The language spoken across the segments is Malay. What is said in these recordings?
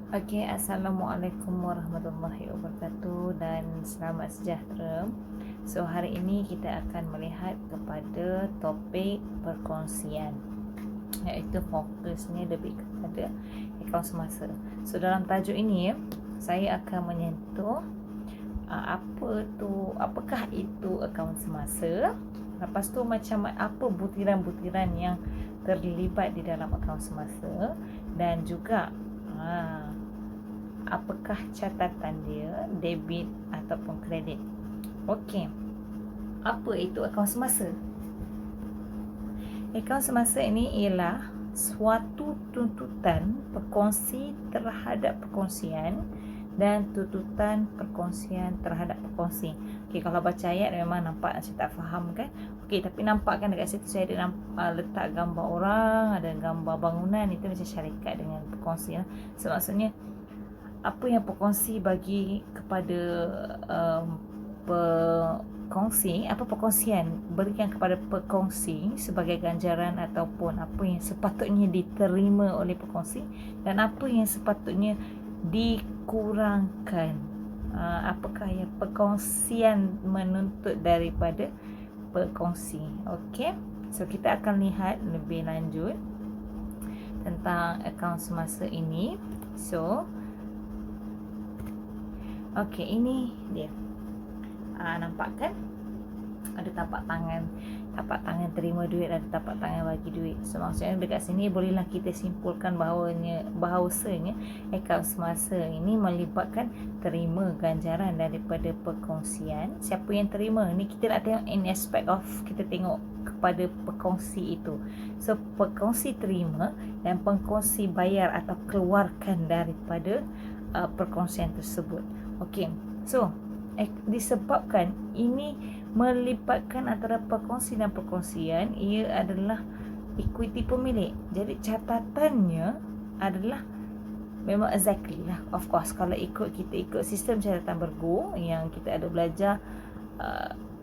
Okey, Assalamualaikum warahmatullahi wabarakatuh dan selamat sejahtera. So, hari ini kita akan melihat kepada topik perkongsian, iaitu fokusnya lebih kepada akaun semasa. So, dalam tajuk ini saya akan menyentuh apakah itu akaun semasa. Lepas tu macam apa butiran-butiran yang terlibat di dalam akaun semasa, dan juga apakah catatan dia, debit ataupun kredit. Okey, apa itu akaun semasa? Akaun semasa ini ialah suatu tuntutan perkongsi terhadap perkongsian dan tuntutan perkongsian terhadap perkongsi. Okey, kalau baca ayat memang nampak macam tak faham kan? Okey, tapi nampak kan dekat situ saya ada letak gambar orang, ada gambar bangunan, itu macam syarikat dengan perkongsi lah. So, maksudnya apa yang perkongsi bagi kepada perkongsi, apa perkongsian berikan kepada perkongsi sebagai ganjaran ataupun apa yang sepatutnya diterima oleh perkongsi dan apa yang sepatutnya dikurangkan. Apakah yang perkongsian menuntut daripada perkongsi. Okey, so kita akan lihat lebih lanjut tentang akaun semasa ini. So, okey, ini dia. Nampak kan? Ada tapak tangan terima duit, ada tapak tangan bagi duit. So, maksudnya dekat sini bolehlah kita simpulkan bahawasanya akaun semasa ini melibatkan terima ganjaran daripada perkongsian. Siapa yang terima ni kita nak tengok in aspect of, kita tengok kepada perkongsi itu. So, perkongsi terima dan perkongsi bayar atau keluarkan daripada perkongsian tersebut. Okey, so disebabkan ini melibatkan antara perkongsi dan perkongsian, ia adalah equity pemilik. Jadi catatannya adalah memang exactly lah. Of course, kalau kita ikut sistem catatan bergo yang kita ada belajar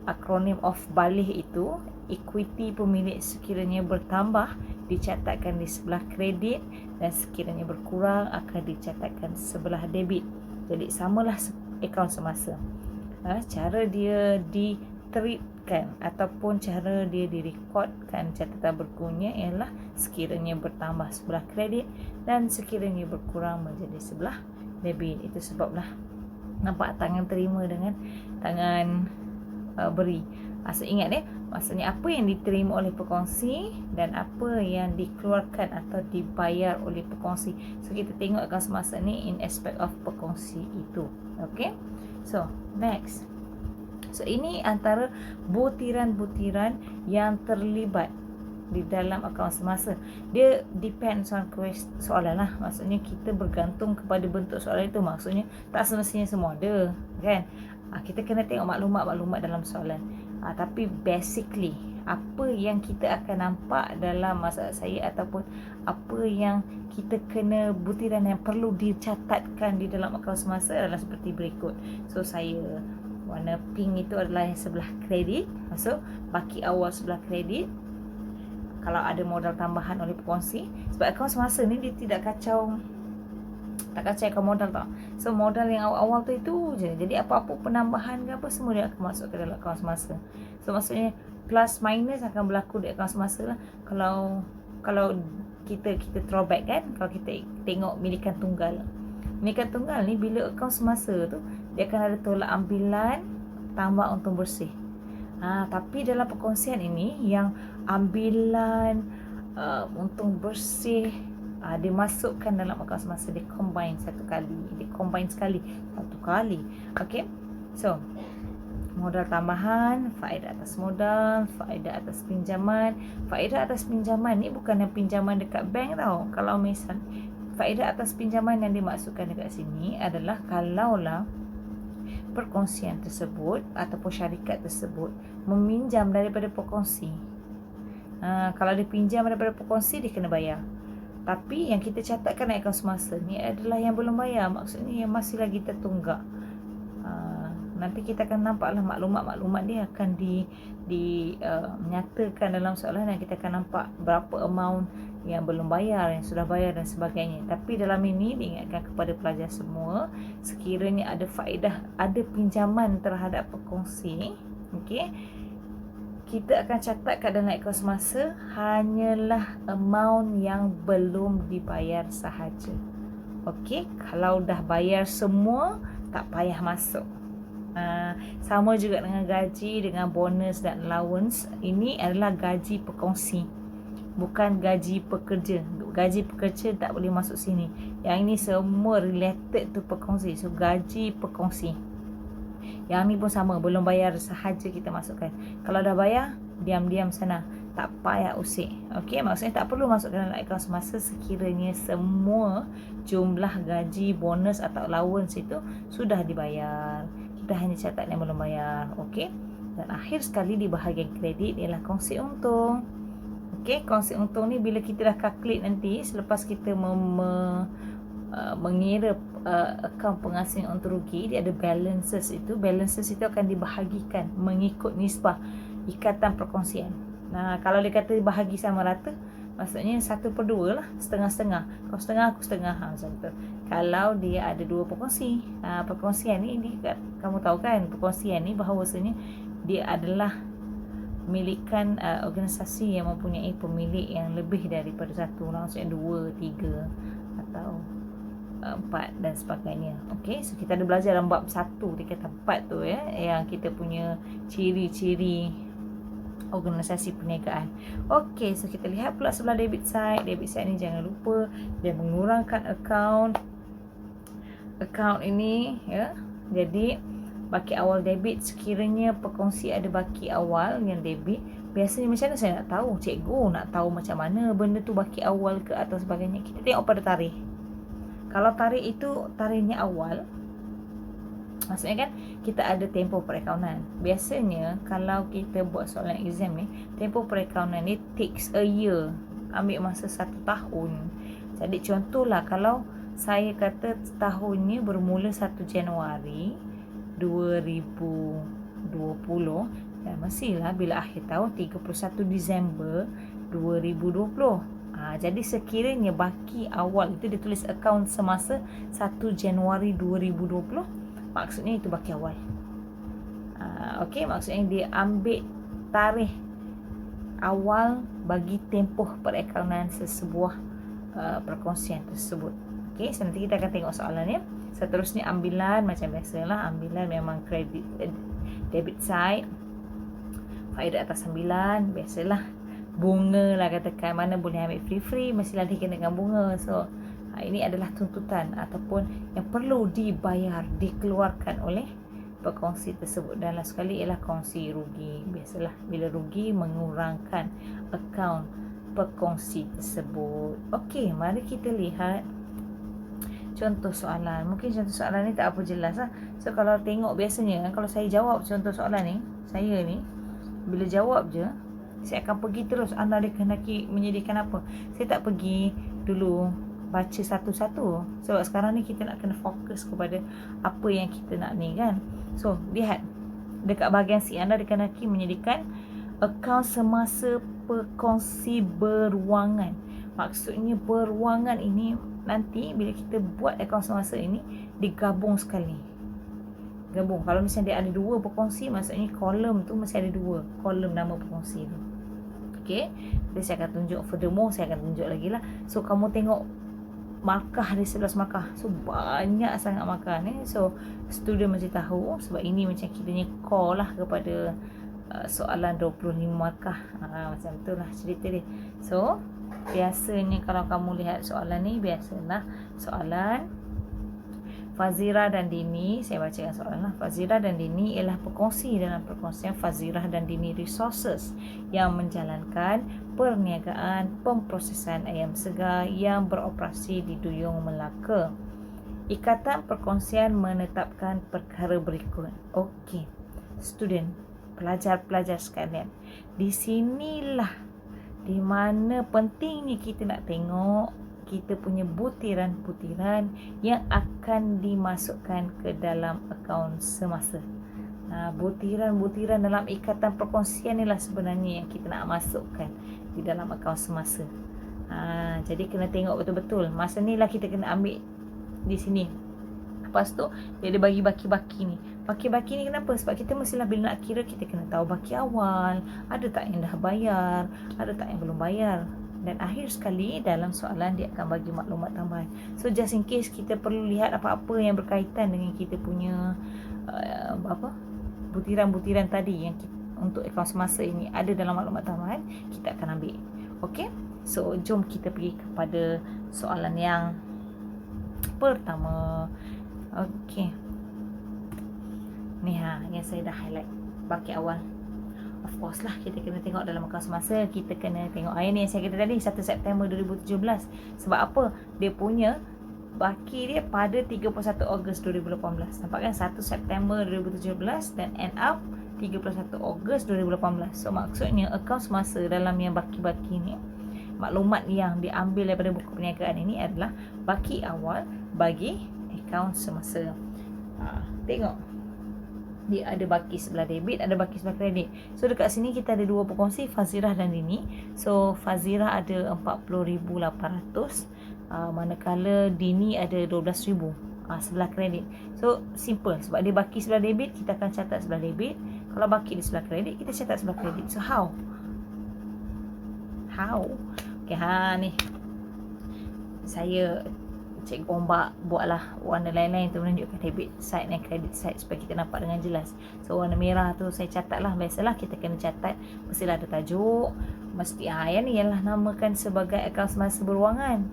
akronim of balih itu, equity pemilik sekiranya bertambah dicatatkan di sebelah kredit dan sekiranya berkurang akan dicatatkan sebelah debit. Jadi samalah akaun semasa. Cara dia ditreatkan ataupun cara dia direkodkan catatan bergunya ialah sekiranya bertambah sebelah kredit dan sekiranya berkurang menjadi sebelah debit. Itu sebablah nampak tangan terima dengan tangan beri. Ingat maksudnya apa yang diterima oleh perkongsi dan apa yang dikeluarkan atau dibayar oleh perkongsi. So, kita tengok akaun semasa ni in aspect of perkongsi itu. Okay, so next. So, ini antara butiran-butiran yang terlibat di dalam akaun semasa. Dia depends on soalan lah. Maksudnya kita bergantung kepada bentuk soalan itu. Maksudnya tak semestinya semua ada, kan? Kita kena tengok maklumat-maklumat dalam soalan. Tapi basically apa yang kita akan nampak dalam masalah saya ataupun apa yang kita kena butiran yang perlu dicatatkan di dalam akaun semasa adalah seperti berikut. So, saya warna pink itu adalah yang sebelah kredit. So, baki awal sebelah kredit kalau ada modal tambahan oleh perkongsi. Sebab akaun semasa ni dia tak kacau akaun modal tau. So, modal yang awal-awal tu itu je. Jadi apa-apa penambahan ke apa semua dia akan masuk ke dalam akaun semasa. So, maksudnya plus minus akan berlaku di akaun semasa lah. Kalau kita throwback kan, kalau kita tengok milikan tunggal ni, bila akaun semasa tu dia akan ada tolak ambilan tambah untung bersih. Tapi dalam perkongsian ini yang ambilan untung bersih dimasukkan dalam akaun semasa, dia combine satu kali. Okey, so modal tambahan, faedah atas modal, faedah atas pinjaman. Faedah atas pinjaman ni bukan yang pinjaman dekat bank tau. Kalau misal faedah atas pinjaman yang dimaksudkan dekat sini adalah kalaulah perkongsian tersebut ataupun syarikat tersebut meminjam daripada perkongsi. Kalau dia pinjam daripada perkongsi, dia kena bayar. Tapi yang kita catatkan akaun semasa ni adalah yang belum bayar. Maksudnya yang masih lagi tertunggak. Nanti kita akan nampaklah maklumat-maklumat dia akan dinyatakan dalam soalan, dan kita akan nampak berapa amount yang belum bayar, yang sudah bayar dan sebagainya. Tapi dalam ini diingatkan kepada pelajar semua, sekiranya ada faedah, ada pinjaman terhadap pekongsi, okey, kita akan catat kat dalam akaun semasa hanyalah amount yang belum dibayar sahaja. Okey, kalau dah bayar semua, tak payah masuk. Sama juga dengan gaji, dengan bonus dan allowance. Ini adalah gaji pekongsi, bukan gaji pekerja. Gaji pekerja tak boleh masuk sini. Yang ini semua related to pekongsi. So gaji pekongsi. Yang ni pun sama, belum bayar sahaja kita masukkan. Kalau dah bayar, diam-diam sana, tak payah usik. Okey, maksudnya tak perlu masukkan dalam akaun semasa sekiranya semua jumlah gaji, bonus atau allowance itu sudah dibayar. Kita hanya catat yang belum bayar. Okey. Dan akhir sekali di bahagian kredit ialah kongsi untung. Okey, kongsi untung ni bila kita dah calculate nanti, selepas kita mengira akaun pengasing untung rugi, dia ada balances itu. Balances itu akan dibahagikan mengikut nisbah ikatan perkongsian. Nah, kalau dia kata bahagi sama rata, maksudnya 1/2 lah, setengah-setengah. Kau setengah, aku setengah, macam tu. Kalau dia ada 2 perkongsi, perkongsian ni kamu tahu kan, perkongsian ni bahawasanya dia adalah milikan organisasi yang mempunyai pemilik yang lebih daripada satu, maksudnya 2, 3 atau 4 dan sebagainya. Okey, so kita ada belajar dalam bab 1 dekat 4 tu ya, yang kita punya ciri-ciri organisasi perniagaan. Okey, so kita lihat pula sebelah debit side. Debit side ni jangan lupa dia mengurangkan akaun ini ya. Jadi baki awal debit, sekiranya perkongsi ada baki awal yang debit, biasanya macam mana saya nak tahu? Cikgu nak tahu macam mana benda tu baki awal ke atau sebagainya. Kita tengok pada tarikh. Kalau tarikh itu tarikhnya awal, maksudnya kan kita ada tempoh perakaunan. Biasanya kalau kita buat soalan exam ni, tempoh perakaunan ni takes a year, ambil masa 1 tahun. Jadi contohlah kalau saya kata tahunnya bermula 1 Januari 2020, dan mestilah bila akhir tahun 31 Disember 2020. Jadi sekiranya baki awal itu ditulis akaun semasa 1 Januari 2020, maksudnya itu baki awal. Okey, maksudnya dia ambil tarikh awal bagi tempoh perakaunan sesebuah perkongsian tersebut. Okey, so nanti kita akan tengok soalannya. Seterusnya ambilan, macam biasalah, ambilan memang kredit debit side. Faedah atas ambilan, biasalah. Bunga lah katakan, mana boleh ambil free-free, mestilah dikenakan bunga. So ini adalah tuntutan ataupun yang perlu dibayar, dikeluarkan oleh pekongsi tersebut. Dan last sekali ialah kongsi rugi. Biasalah bila rugi mengurangkan akaun pekongsi tersebut. Okey, mari kita lihat contoh soalan. Mungkin contoh soalan ni tak apa jelas lah. So kalau tengok biasanya kalau saya jawab contoh soalan ni, saya ni bila jawab je, saya akan pergi terus anda dikehendaki menyediakan apa. Saya tak pergi dulu baca satu-satu, sebab sekarang ni kita nak kena fokus kepada apa yang kita nak ni kan. So lihat dekat bahagian C, anda dikehendaki menyediakan akaun semasa perkongsi berwangan. Maksudnya berwangan ini nanti bila kita buat akaun semasa ini digabung sekali. Gabung. Kalau misalnya dia ada 2 perkongsi, maksudnya kolom tu mesti ada 2 kolom nama perkongsi tu. Okey, jadi saya akan tunjuk, furthermore saya akan tunjuk lagi lah. So kamu tengok markah di 11 markah. So banyak sangat markah ni. So student mesti tahu, sebab ini macam kiranya core lah kepada soalan 25 markah. Macam tu lah cerita dia. So biasanya kalau kamu lihat soalan ni, biasalah soalan Fazira dan Dini. Saya bacakan soalan lah. Fazira dan Dini ialah pekongsi dalam perkongsian Fazira dan Dini Resources yang menjalankan perniagaan pemprosesan ayam segar yang beroperasi di Duyung Melaka. Ikatan perkongsian menetapkan perkara berikut. Okey, student, pelajar-pelajar sekalian, di sinilah di mana pentingnya kita nak tengok kita punya butiran-butiran yang akan dimasukkan ke dalam akaun semasa. Butiran-butiran dalam ikatan perkongsian inilah sebenarnya yang kita nak masukkan di dalam akaun semasa. Jadi kena tengok betul-betul. Masa ni lah kita kena ambil di sini. Lepas tu dia ada bagi baki-baki ni. Baki-baki ni kenapa? Sebab kita mestilah bila nak kira, kita kena tahu baki awal, ada tak yang dah bayar, ada tak yang belum bayar. Dan akhir sekali dalam soalan dia akan bagi maklumat tambahan. So just in case kita perlu lihat apa-apa yang berkaitan dengan kita punya butiran-butiran tadi yang untuk akaun semasa ini ada dalam maklumat tambahan, kita akan ambil. Okey? So jom kita pergi kepada soalan yang pertama. Okey. Ni yang saya dah highlight baki awal. Of course lah, kita kena tengok dalam akaun semasa. Kita kena tengok ni yang saya kata tadi, 1 September 2017. Sebab apa? Dia punya baki dia pada 31 Ogos 2018. Nampak kan? 1 September 2017 dan end up 31 Ogos 2018. So maksudnya akaun semasa dalam yang baki-baki ni, maklumat yang diambil daripada buku perniagaan ini adalah baki awal bagi akaun semasa. Tengok, dia ada baki sebelah debit, ada baki sebelah kredit. So dekat sini kita ada dua pekongsi, Fazirah dan Dini. So Fazirah ada 40,800, manakala Dini ada 12,000 sebelah kredit. So simple, sebab dia baki sebelah debit, kita akan catat sebelah debit. Kalau baki di sebelah kredit, kita catat sebelah kredit. So how? Okay, ni saya Cikgu Ombak buatlah warna lain-lain tu menunjukkan debit side dan credit side supaya kita nampak dengan jelas. So warna merah tu saya catat lah. Biasalah kita kena catat, mestilah ada tajuk, mesti yang ni ialah namakan sebagai akaun semasa berwangan.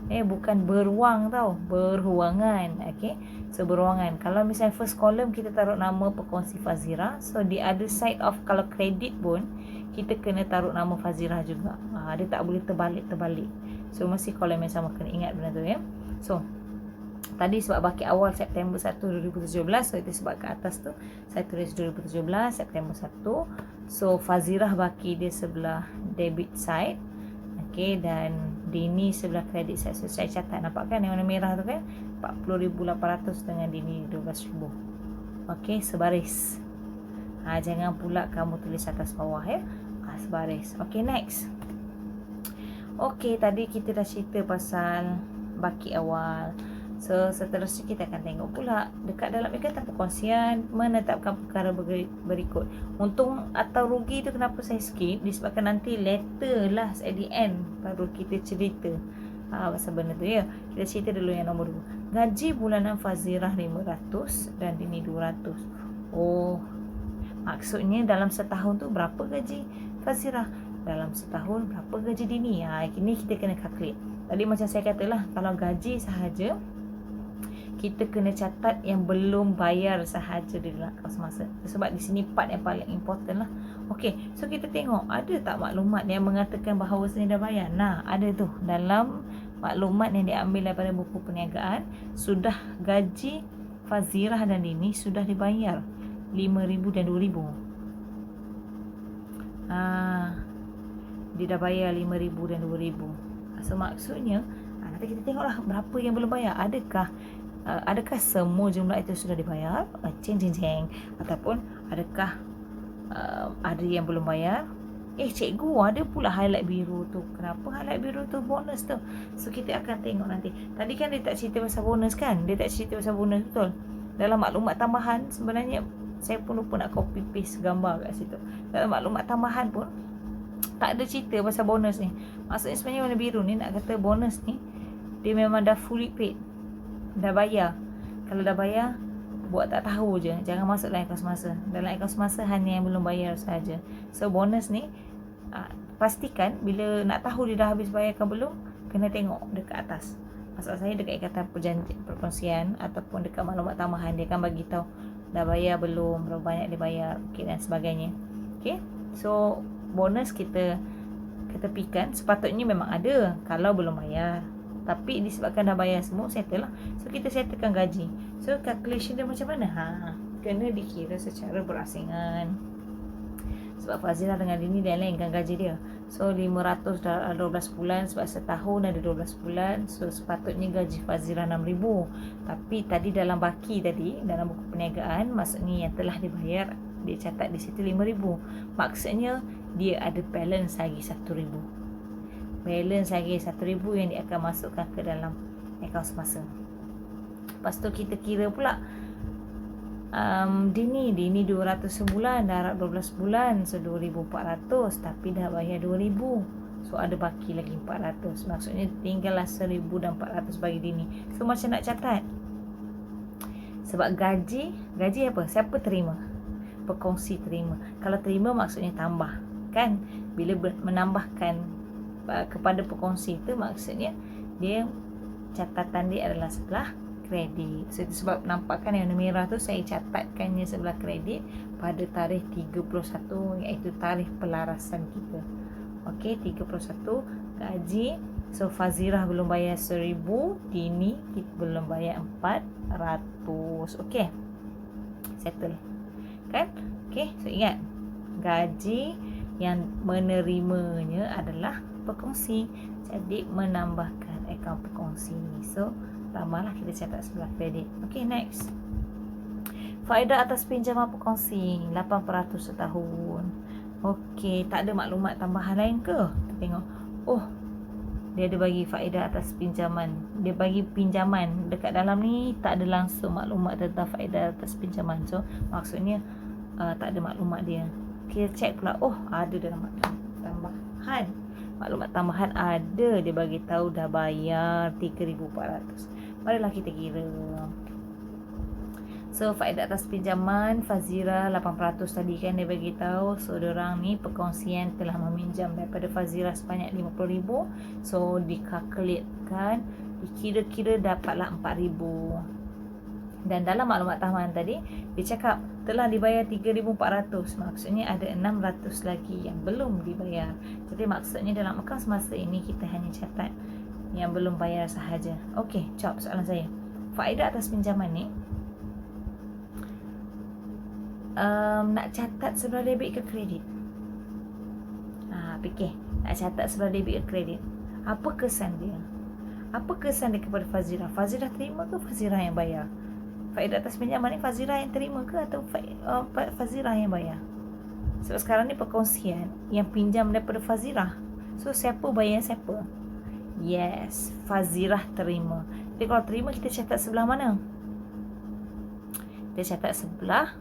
Bukan beruang tau, berwangan. Okay, so berwangan. Kalau misalnya first column kita taruh nama pekongsi Fazirah, so di other side of kalau credit pun kita kena taruh nama Fazirah juga. Dia tak boleh terbalik. So mesti column yang sama, kena ingat benda tu ya. So tadi sebab baki awal September 1 2017, so itu sebab ke atas tu saya tulis 2017 September 1. So Fazirah baki dia sebelah debit side, okay, dan Dini sebelah credit side. So saya catat, nampak kan yang warna merah tu kan, 40,800 dengan Dini 12,000. okay, sebaris. Jangan pula kamu tulis atas bawah ya, sebaris. Okay, next. Okay, tadi kita dah cerita pasal baki awal. So seterusnya kita akan tengok pula dekat dalam ikatan perkongsian menetapkan perkara berikut. Untung atau rugi tu kenapa saya skip, disebabkan nanti later lah at the end baru kita cerita pasal benda tu ya. Kita cerita dulu yang nombor 2. Gaji bulanan Fazirah 500 dan Dini 200. Maksudnya dalam setahun tu berapa gaji Fazirah, dalam setahun berapa gaji Dini. Ini kita kena calculate. Tadi macam saya katalah, kalau gaji sahaja kita kena catat yang belum bayar sahaja di dalam akaun semasa. Sebab di sini part yang paling important lah. Okey, so kita tengok ada tak maklumat yang mengatakan bahawa sini dah bayar. Ada tu dalam maklumat yang diambil daripada buku perniagaan. Sudah gaji Fazirah dan Dini sudah dibayar 5,000 dan 2,000. Dia dah bayar 5,000 dan 2,000. So maksudnya nanti kita tengoklah berapa yang belum bayar. Adakah semua jumlah itu sudah dibayar? Ceng. Ataupun adakah ada yang belum bayar? Cikgu, ada pula highlight biru tu. Kenapa highlight biru tu? Bonus tu. So kita akan tengok nanti. Tadi kan dia tak cerita pasal bonus kan? Dia tak cerita pasal bonus, betul? Dalam maklumat tambahan sebenarnya saya pun lupa nak copy paste gambar kat situ. Dalam maklumat tambahan pun tak ada cerita pasal bonus ni. Maksudnya sebenarnya warna biru ni nak kata bonus ni dia memang dah fully paid, dah bayar. Kalau dah bayar, buat tak tahu je, jangan masuk dalam akaun semasa. Dalam akaun semasa hanya yang belum bayar sahaja. So bonus ni pastikan bila nak tahu dia dah habis bayar ke belum, kena tengok dekat atas. Maksud saya dekat ikatan perkongsian ataupun dekat maklumat tambahan, dia akan bagi tahu dah bayar belum, berapa banyak dia bayar, dan sebagainya. So bonus kita ketepikan. Sepatutnya memang ada kalau belum bayar, tapi disebabkan dah bayar semua, settle lah. So kita settlekan gaji. So calculation dia macam mana? Kena dikira secara berasingan. Sebab Fazirah dengan Dini dia lainkan gaji dia. So 500 dah 12 bulan, sebab setahun ada 12 bulan. So sepatutnya gaji Fazirah 6,000. Tapi tadi dalam baki tadi, dalam buku perniagaan, maksudnya yang telah dibayar, dia catat di situ 5,000. Maksudnya dia ada balance lagi 1,000. balance lagi 1,000 yang dia akan masukkan ke dalam akaun semasa. Lepas tu kita kira pula Dini 200 sebulan, darab 12 bulan, so 2,400, tapi dah bayar 2,000, so ada baki lagi 400. Maksudnya tinggallah 1,400 bagi Dini. So macam nak catat, sebab gaji apa, siapa terima? Pekongsi terima. Kalau terima maksudnya tambah, kan? Bila menambahkan kepada pekongsi itu, maksudnya dia catatan dia adalah sebelah kredit. So itu sebab nampakkan yang merah tu saya catatkannya sebelah kredit pada tarikh 31, iaitu tarikh pelarasan kita. Okey, 31 gaji. So Fazirah belum bayar 1,000, Dini kita belum bayar 400. Okey, settle kan? Okey, so ingat, gaji yang menerimanya adalah pekongsi, jadi menambahkan akaun pekongsi. So tambahlah, kita catat sebelah kredit. Okey, next. Faedah atas pinjaman pekongsi 8% setahun. Okey, tak ada maklumat tambahan lain ke? Kita tengok. Oh, dia ada bagi faedah atas pinjaman. Dia bagi pinjaman. Dekat dalam ni tak ada langsung maklumat tentang faedah atas pinjaman. So maksudnya tak ada maklumat dia. Kita check pula. Oh, ada dalam maklumat tambahan. Maklumat tambahan ada. Dia bagi tahu dah bayar 3,400. Marilah kita kira. So faedah atas pinjaman Fazirah 8% tadi kan dia bagi tahu. So diorang ni perkongsian telah meminjam daripada Fazirah sebanyak 50,000. So dikalkulatkan, dikira-kira dapatlah 4,000. Dan dalam maklumat tambahan tadi dia cakap telah dibayar 3,400. Maksudnya ada 600 lagi yang belum dibayar. Jadi maksudnya dalam akaun semasa ini kita hanya catat yang belum bayar sahaja. Okey, jawab soalan saya. Faedah atas pinjaman ni nak catat sebelah debit ke kredit? Fikir, nak catat sebelah debit ke kredit? Apa kesan dia? Apa kesan dia kepada Fazirah? Fazirah terima ke Fazirah yang bayar? Faedah atas pinjaman ni Fazirah yang terima ke atau Fazirah yang bayar? Sebab sekarang ni perkongsian yang pinjam daripada Fazirah. So siapa bayar siapa? Yes, Fazirah terima. Jadi kalau terima, kita catat sebelah mana? Kita catat sebelah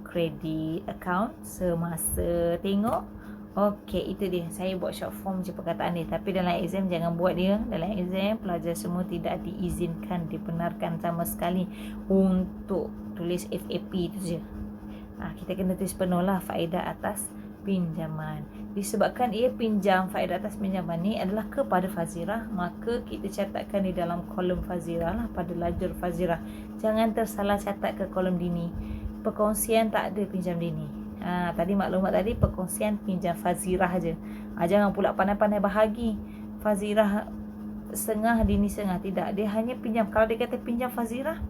credit account semasa. Tengok. Okey, itu dia. Saya buat short form je perkataan dia. Tapi dalam exam jangan buat dia. Dalam exam pelajar semua tidak diizinkan, dibenarkan sama sekali untuk tulis FAP itu je. Kita kena tulis penuh lah faedah atas pinjaman. Disebabkan ia pinjam, faedah atas pinjaman ni adalah kepada Fazirah, maka kita catatkan di dalam kolom Fazirah lah, pada lajur Fazirah. Jangan tersalah catat ke kolom Dini. Perkongsian tak ada pinjam Dini. Tadi maklumat tadi perkongsian pinjam Fazirah je. Jangan pula pandai-pandai bahagi Fazirah setengah, Dini setengah. Tidak, dia hanya pinjam. Kalau dia kata pinjam Fazirah,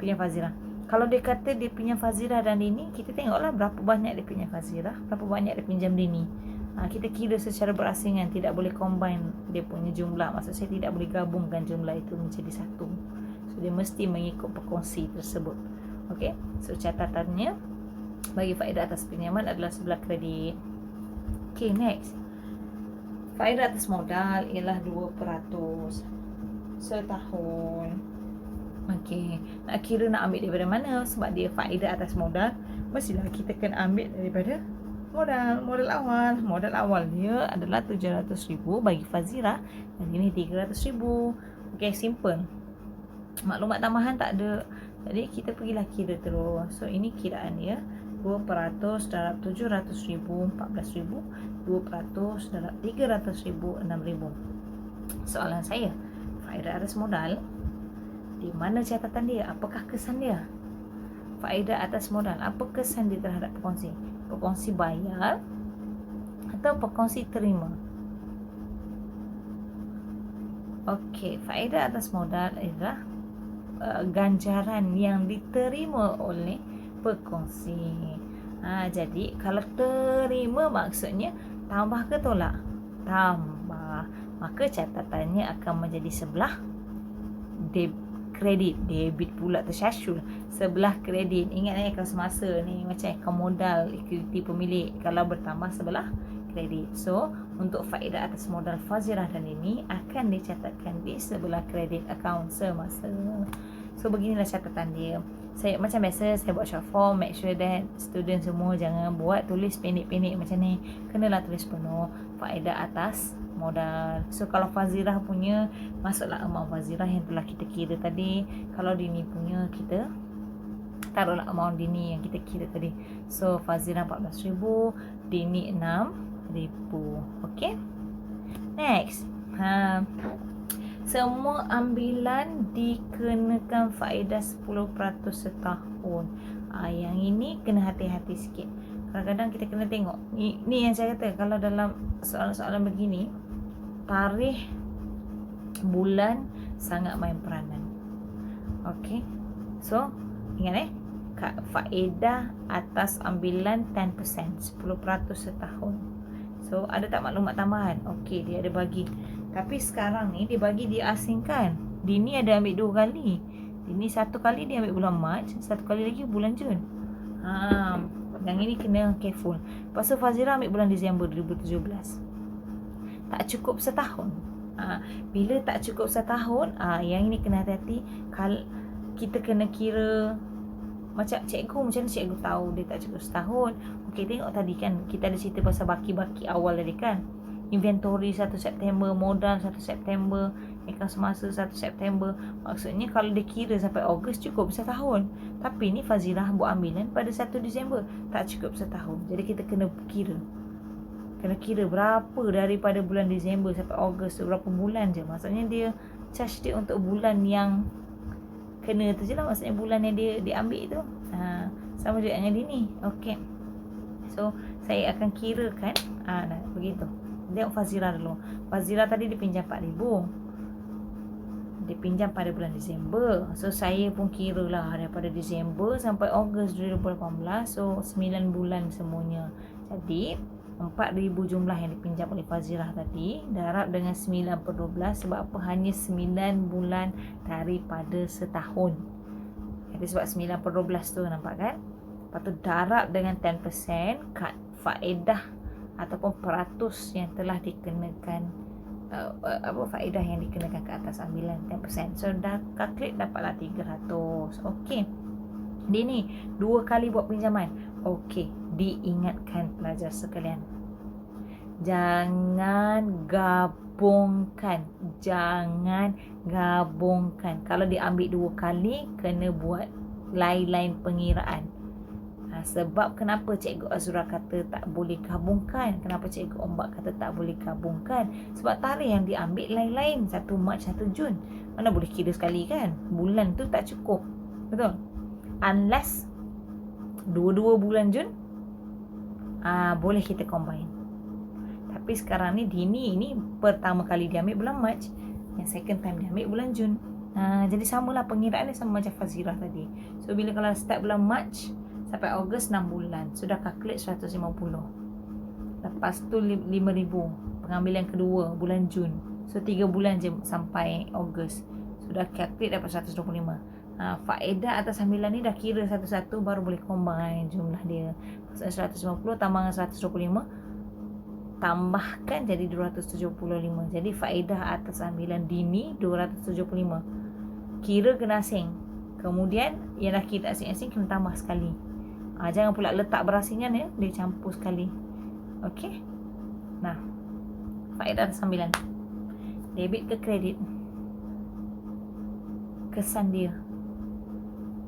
pinjam Fazirah. Kalau dia kata dia pinjam Fazirah dan Dini, kita tengoklah berapa banyak dia pinjam Fazirah, berapa banyak dia pinjam Dini. Kita kira secara berasingan, tidak boleh combine dia punya jumlah. Maksud saya tidak boleh gabungkan jumlah itu menjadi satu. So dia mesti mengikut perkongsi tersebut. Okey, so catatannya bagi faedah atas pinjaman adalah sebelah kredit. Okey, next. Faedah atas modal ialah 2% setahun. Okey, nak kira nak ambil daripada mana? Sebab dia faedah atas modal, mestilah kita kena ambil daripada modal awal. Modal awal dia adalah 700,000 bagi Fazirah dan ini 300,000. Okey, simple. Maklumat tambahan tak ada. Jadi kita pergilah kira terus. So ini kiraan dia 2% darab 700,000 14,000, 2% darab 300,000 6,000. Soalan saya, faedah atas modal di mana catatan dia? Apakah kesan dia? Faedah atas modal, apa kesan dia terhadap pekongsi? Pekongsi bayar atau pekongsi terima? Okey, faedah atas modal adalah ganjaran yang diterima oleh pekongsi. Jadi kalau terima maksudnya tambah ke tolak? Tambah. Maka catatannya akan menjadi sebelah kredit. Debit pula tersyasyul. Sebelah kredit. Ingat akaun semasa ni macam akaun modal, equity pemilik. Kalau bertambah sebelah kredit. So untuk faedah atas modal Fazirah dan ini akan dicatatkan di sebelah kredit account semasa. So beginilah catatan dia. Saya macam biasa saya buat short form, make sure that student semua jangan buat tulis pendek-pendek macam ni. Kenalah tulis penuh faedah atas modal. So kalau Fazirah punya, masuklah amount Fazirah yang telah kita kira tadi. Kalau Dini punya, kita taruhlah amount Dini yang kita kira tadi. So Fazirah 14,000, Dini 6,000. Okay, next. Semua ambilan dikenakan faedah 10% setahun. Yang ini kena hati-hati sikit. Kadang-kadang kita kena tengok. Ni yang saya kata, kalau dalam soalan-soalan begini, tarikh bulan sangat main peranan. Okay, so ingat faedah atas ambilan 10%, 10% setahun. So ada tak maklumat tambahan? Okey, dia ada bagi. Tapi sekarang ni dia bagi diasingkan. Dini ada ambil 2 kali. Dini satu kali dia ambil bulan Mac, satu kali lagi bulan Jun. Yang ini kena careful. Lepas tu Fazirah ambil bulan Disember 2017. Tak cukup setahun. Bila tak cukup setahun, yang ini kena hati-hati. Kalau kita kena kira macam cikgu, macam mana cikgu tahu dia tak cukup setahun? Okey, tengok tadi kan kita ada cerita pasal baki-baki awal tadi kan. Inventory 1 September, modal 1 September, akaun semasa 1 September. Maksudnya kalau dia kira sampai Ogos cukup setahun. Tapi ni Fazirah buat ambilan pada 1 Disember, tak cukup setahun. Jadi kita kena kira. Kena kira berapa daripada bulan Disember sampai Ogos tu, berapa bulan je. Maksudnya dia charge dia untuk bulan yang kena tu je lah. Maksudnya bulan yang dia ambil tu. Sama juga dengan dia ni. Okay, so saya akan kirakan begitu. Tengok Fazirah dulu. Fazirah tadi dia pinjam 4,000. Dia pinjam pada bulan Disember. So saya pun kira lah daripada Disember sampai Ogos 2018. So 9 bulan semuanya. Jadi 4,000 jumlah yang dipinjam oleh Fazirah tadi, darab dengan 9/12. Sebab apa? Hanya 9 bulan daripada setahun. Jadi sebab 9/12 tu, nampak kan? Lepas tu darab dengan 10% faedah ataupun peratus yang telah dikenakan, faedah yang dikenakan ke atas ambilan 10%. So dah calculate, dapatlah 300. Okey, dia ni 2 kali buat pinjaman. Okey, diingatkan pelajar sekalian, jangan gabungkan. Kalau diambil 2 kali, kena buat lain-lain pengiraan. Sebab kenapa Cikgu Azura kata tak boleh gabungkan? Kenapa Cikgu Ombak kata tak boleh gabungkan? Sebab tarikh yang diambil lain-lain, 1 Mac 1 Jun. Mana boleh kira sekali kan? Bulan tu tak cukup. Betul? Unless 2 bulan Jun, boleh kita combine. Tapi sekarang ni Dini ni pertama kali dia ambil bulan Mac, yang second time dia ambil bulan Jun. Jadi samalah pengiraan dia sama macam Fazirah tadi. So bila kalau start bulan Mac sampai Ogos 6 bulan, sudah calculate 150. Lepas tu 5,000 pengambilan kedua bulan Jun. So 3 bulan je sampai Ogos, sudah calculate dapat 125. Faedah atas ambilan ni dah kira satu-satu, baru boleh combine jumlah dia. Maksudnya 150 tambah dengan 125, tambahkan jadi 275. Jadi faedah atas ambilan Dini 275. Kira kena asing. Kemudian yang dah kira asing-asing kena tambah sekali. Jangan pula letak berasingan ya, dia campur sekali. Okey. Nah, faedah atas ambilan. Debit ke kredit? Kesan dia.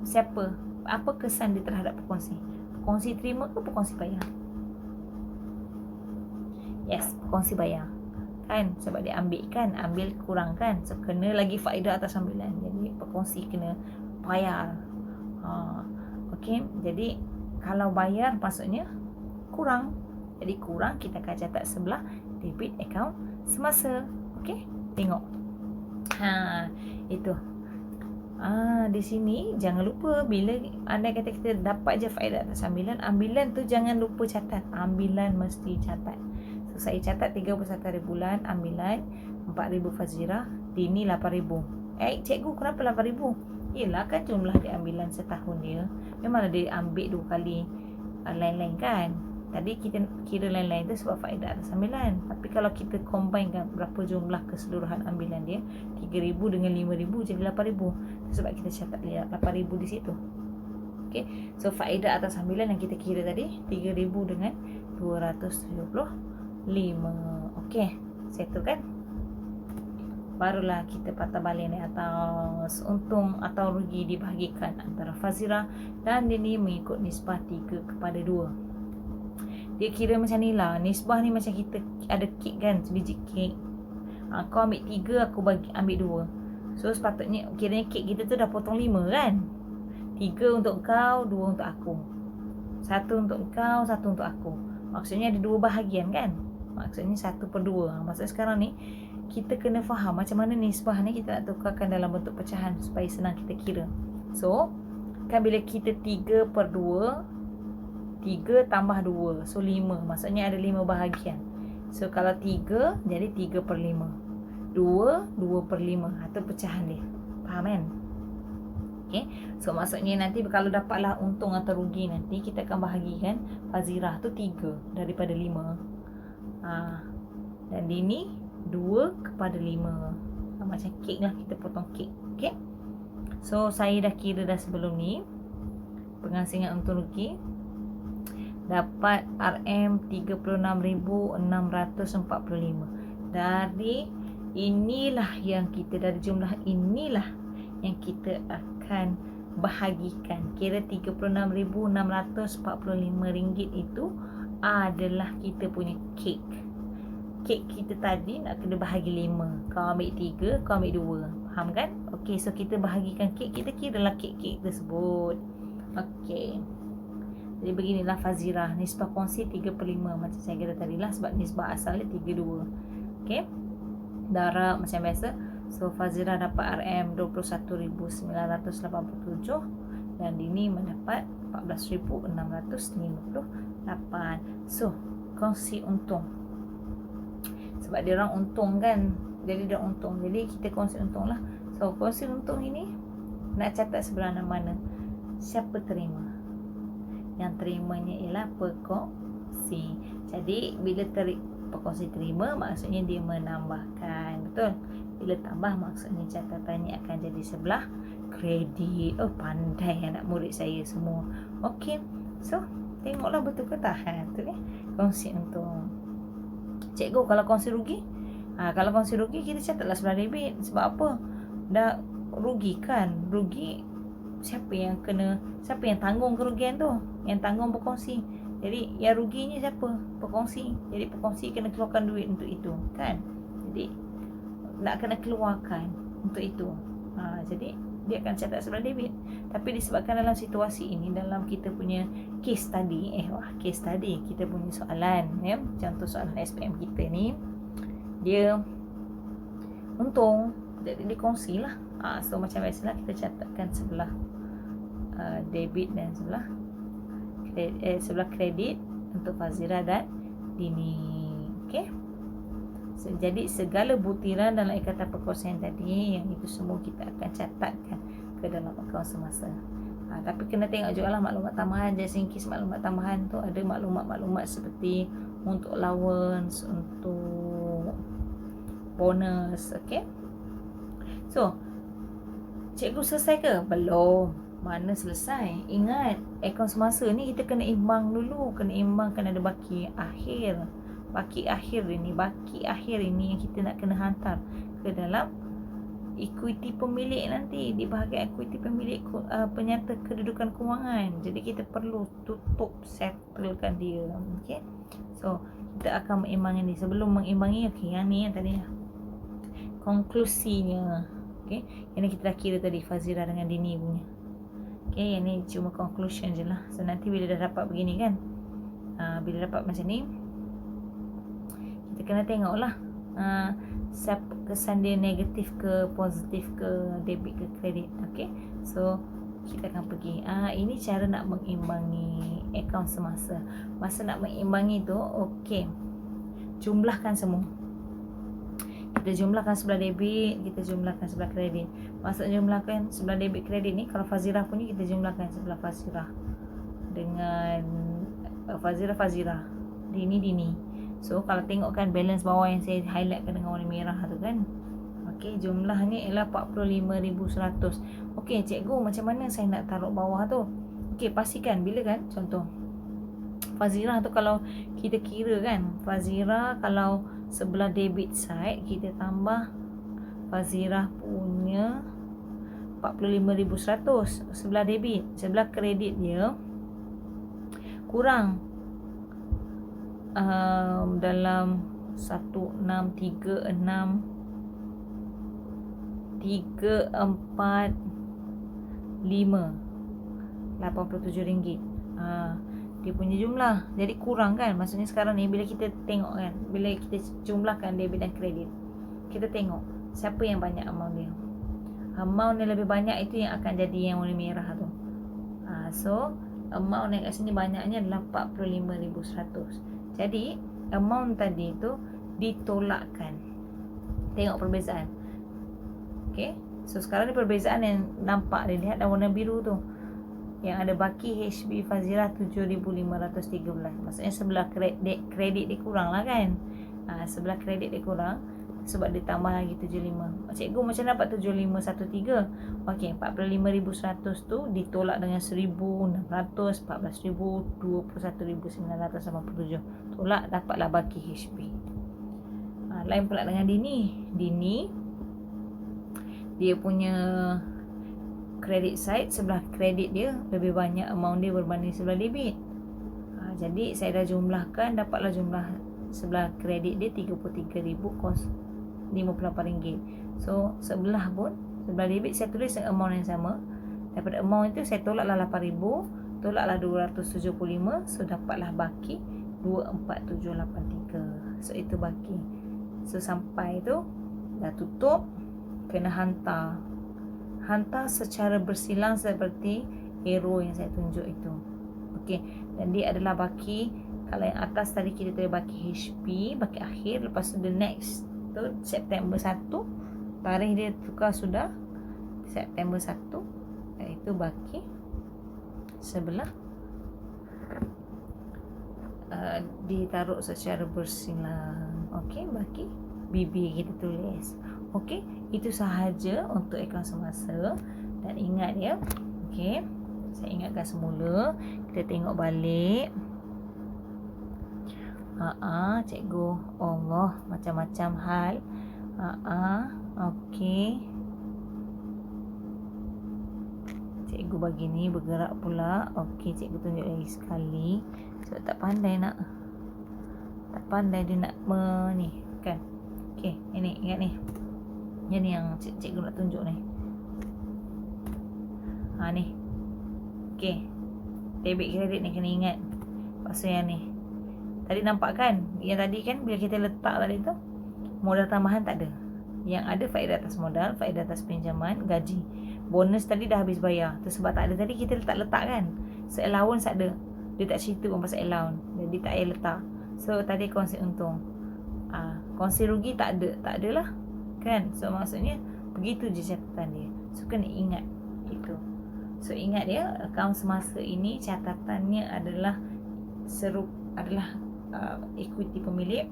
Siapa? Apa kesan dia terhadap pekongsi? Pekongsi terima ke pekongsi bayar? Yes, pekongsi bayar. Kan? Sebab dia ambil kan, ambil kurang kan. So kena lagi faedah atas ambilan. Jadi pekongsi kena bayar. Okey, jadi kalau bayar maksudnya kurang. Jadi kurang, kita akan catat sebelah debit account semasa. Okey, tengok. Itu. Di sini jangan lupa, bila anda kata kita dapat je faedah atas ambilan, ambilan tu jangan lupa catat. Ambilan mesti catat. So saya catat 31 hari bulan, ambilan 4,000 Fazirah, Dini 8,000. Cikgu kenapa 8,000? Yelah kan jumlah dia ambilan setahun dia. Memanglah dia ambil 2 kali lain-lain kan. tadi kita kira lain-lain tu sebab faedah atas ambilan. Tapi kalau kita combinekan berapa jumlah keseluruhan ambilan dia, 3,000 dengan 5,000 jadi 8,000. Sebab kita catat 8,000 di situ. Okey. So faedah atas ambilan yang kita kira tadi 3,000 dengan 275. Okey, settle kan? Barulah kita patah balik ni atas untung atau rugi dibahagikan antara Fazira dan Dini mengikut nisbah 3/2. Dia kira macam ni lah. Nisbah ni macam kita ada kek kan, sebiji kek. Kau ambil 3, aku ambil 2. So sepatutnya kiranya kek kita tu dah potong 5 kan. 3 untuk kau, 2 untuk aku. 1 untuk kau, 1 untuk aku. Maksudnya ada 2 bahagian kan. Maksudnya 1/2. Maksudnya sekarang ni kita kena faham macam mana nisbah ni kita nak tukarkan dalam bentuk pecahan supaya senang kita kira. So kan bila kita 3/2, 3 tambah 2, so 5. Maksudnya ada 5 bahagian. So kalau 3 jadi 3/5, 2, 2/5. Itu pecahan dia. Faham kan? Okay. So maksudnya nanti kalau dapatlah untung atau rugi, nanti kita akan bahagikan Fazirah tu 3 daripada 5. Dan Dini 2/5. Macam kek lah, kita potong kek. Okay. So saya dah kira dah sebelum ni pengasingan untung rugi. Dapat RM36,645. Dari inilah yang kita, dari jumlah inilah yang kita akan bahagikan. Kira RM36,645 itu adalah kita punya kek. Kek kita tadi nak kena bahagi 5. Kau ambil 3, kau ambil 2. Faham kan? Okey, so kita bahagikan kek, kita kiralah kek-kek tersebut. Okey. Jadi beginilah Fazirah. Nisbah kongsi 3/5 macam saya kata tadi lah, sebab nisbah asalnya 3/2. Okey. Darab macam biasa. So Fazirah dapat RM21,987 dan Dini mendapat 14,658. So kongsi untung. Sebab dia orang untung kan, jadi dia untung, jadi kita kongsi untung lah. So kongsi untung ini nak catat sebelah mana? Siapa terima? Yang terimanya ialah pekongsi. Jadi bila pekongsi terima, maksudnya dia menambahkan. Betul? Bila tambah, maksudnya catatannya akan jadi sebelah kredit. Oh, pandai anak murid saya semua. Okey. So tengoklah betul ke tahan tu ni. Kongsi untung. Cikgu, kalau kongsi rugi? Kalau kongsi rugi, kita catatlah sebelah debit. Sebab apa? Dah rugi kan? Rugi, siapa yang tanggung kerugian tu? Yang tanggung pekongsi. Jadi yang ruginya siapa? Pekongsi. Jadi pekongsi kena keluarkan duit untuk itu kan? Jadi nak kena keluarkan untuk itu. Jadi dia akan catat sebelah debit. Tapi disebabkan dalam situasi ini, dalam kita punya case study, kita punya soalan, ya, contoh soalan SPM kita ni, dia untung, jadi dia kongsi lah. So macam biasalah kita catatkan sebelah debit dan sebelah kredit untuk Fazira dan Dini. Okay. So, jadi segala butiran dalam ikatan perkongsian tadi, yang itu semua kita akan catatkan ke dalam akaun semasa. Tapi kena tengok juga lah maklumat tambahan. Just in case maklumat tambahan tu ada maklumat-maklumat seperti untuk allowance, untuk bonus. Okay. So cikgu selesai ke? Belum. Mana selesai? Ingat, akaun semasa ni kita kena imbang dulu. Kena imbangkan ada baki akhir. Baki akhir ini yang kita nak kena hantar ke dalam equity pemilik nanti, di bahagian equity pemilik penyata kedudukan kewangan. Jadi kita perlu tutup, settlekan dia. Okay. So kita akan mengimbangi ni. Sebelum mengimbangi, okay, yang ni yang tadi konklusinya. Okay, yang ni kita dah kira tadi Fazira dengan Dini punya. Okay, yang ni cuma conclusion je lah. So nanti bila dah dapat begini kan, bila dapat macam ni, kita kena tengok lah kesan dia negatif ke positif ke, debit ke kredit. Okay, so kita akan pergi. Ini cara nak mengimbangi akaun semasa. Masa nak mengimbangi tu, okay, jumlahkan semua. Kita jumlahkan sebelah debit, kita jumlahkan sebelah kredit. Maksud jumlahkan sebelah debit kredit ni, kalau Fazirah punya kita jumlahkan sebelah Fazirah dengan Fazira, Dini. So kalau tengokkan balance bawah yang saya highlightkan dengan warna merah tu kan, okey, jumlahnya ialah 45,100. Okey cikgu, macam mana saya nak taruh bawah tu? Okey, pastikan bila kan, contoh Fazira tu kalau kita kira kan, Fazira kalau sebelah debit side kita tambah Fazira punya 45,100 sebelah debit, sebelah kredit dia kurang dalam 1636 345 RM87. Dia punya jumlah jadi kurang kan. Maksudnya sekarang ni bila kita tengok kan, bila kita jumlahkan debit dan kredit, kita tengok siapa yang banyak amount dia. Amount yang lebih banyak itu yang akan jadi yang warna merah tu. So amount yang kat sini banyaknya adalah 45,100. Jadi amount tadi tu ditolakkan. Tengok perbezaan. Okay, so sekarang ni perbezaan yang nampak dia, lihat dah warna biru tu yang ada baki HB Fazira 7,513. Maksudnya sebelah kredit dia kurang lah kan. Sebelah kredit dia kurang sebab dia tambah lagi 75. Cikgu macam dapat 7513? Okey, 45,100 tu ditolak dengan 1,600, 14,000, 21,987. Tolak, dapatlah baki HB. Lain pula dengan Dini dia punya credit side, sebelah kredit dia lebih banyak amount dia berbanding sebelah debit. Jadi saya dah jumlahkan, dapatlah jumlah sebelah kredit dia RM33,058. So sebelah debit saya tulis amount yang sama. Daripada amount itu saya tolaklah 8,000, tolaklah 275, so dapatlah baki 24783. So itu baki. So sampai tu dah tutup, kena hantar secara bersilang seperti arrow yang saya tunjuk itu. Okey, dan dia adalah baki. Kalau yang atas tadi kita tulis baki HP, baki akhir. Lepas tu the next tu September 1, tarikh dia tukar sudah September 1, iaitu baki sebelah ditaruh secara bersilang. Okey, baki BB kita tulis. Okey, itu sahaja untuk akaun semasa. Dan ingat ya, okey, saya ingatkan semula, kita tengok balik. Cikgu, Allah, macam-macam hal. Okey, cikgu bagi ni bergerak pula. Okey, cikgu tunjuk lagi sekali sebab tak pandai dia nak ni kan. Okey, ini ingat ni. Yang ni yang cikgu nak tunjuk ni. Ni. Okey. Debit kredit ni kena ingat. Pasal yang ni. Tadi nampak kan? Yang tadi kan bila kita letak tadi tu, modal tambahan tak ada. Yang ada faedah atas modal, faedah atas pinjaman, gaji. Bonus tadi dah habis bayar. Tu sebab tak ada tadi kita letak kan. So allowance ada. Dia tak cerita pun pasal allowance. Jadi tak payah letak. So tadi kongsi untung. Kongsi rugi tak ada lah. Kan? So maksudnya begitu je catatan dia. So kena ingat itu. So ingat ya, akaun semasa ini catatannya adalah equity pemilik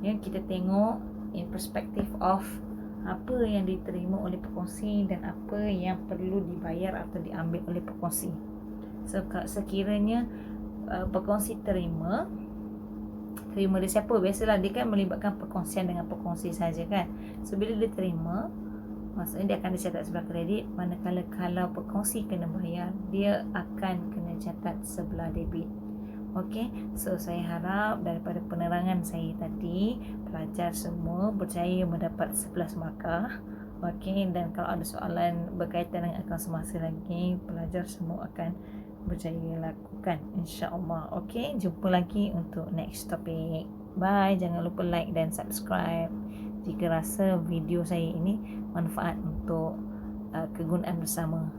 yang kita tengok in perspective of apa yang diterima oleh pekongsi dan apa yang perlu dibayar atau diambil oleh pekongsi. So sekiranya pekongsi terima dia siapa? Biasalah dia kan melibatkan perkongsian dengan pekongsi saja kan. So bila dia terima, maksudnya dia akan dicatat sebelah kredit. Manakala kalau pekongsi kena bayar, dia akan kena catat sebelah debit. Okey, so saya harap daripada penerangan saya tadi, pelajar semua berjaya mendapat 11 markah. Okey, dan kalau ada soalan berkaitan dengan akaun semasa lagi, pelajar semua akan berjaya lakukan, insya-Allah. Okey, jumpa lagi untuk next topic. Bye, jangan lupa like dan subscribe jika rasa video saya ini manfaat untuk kegunaan bersama.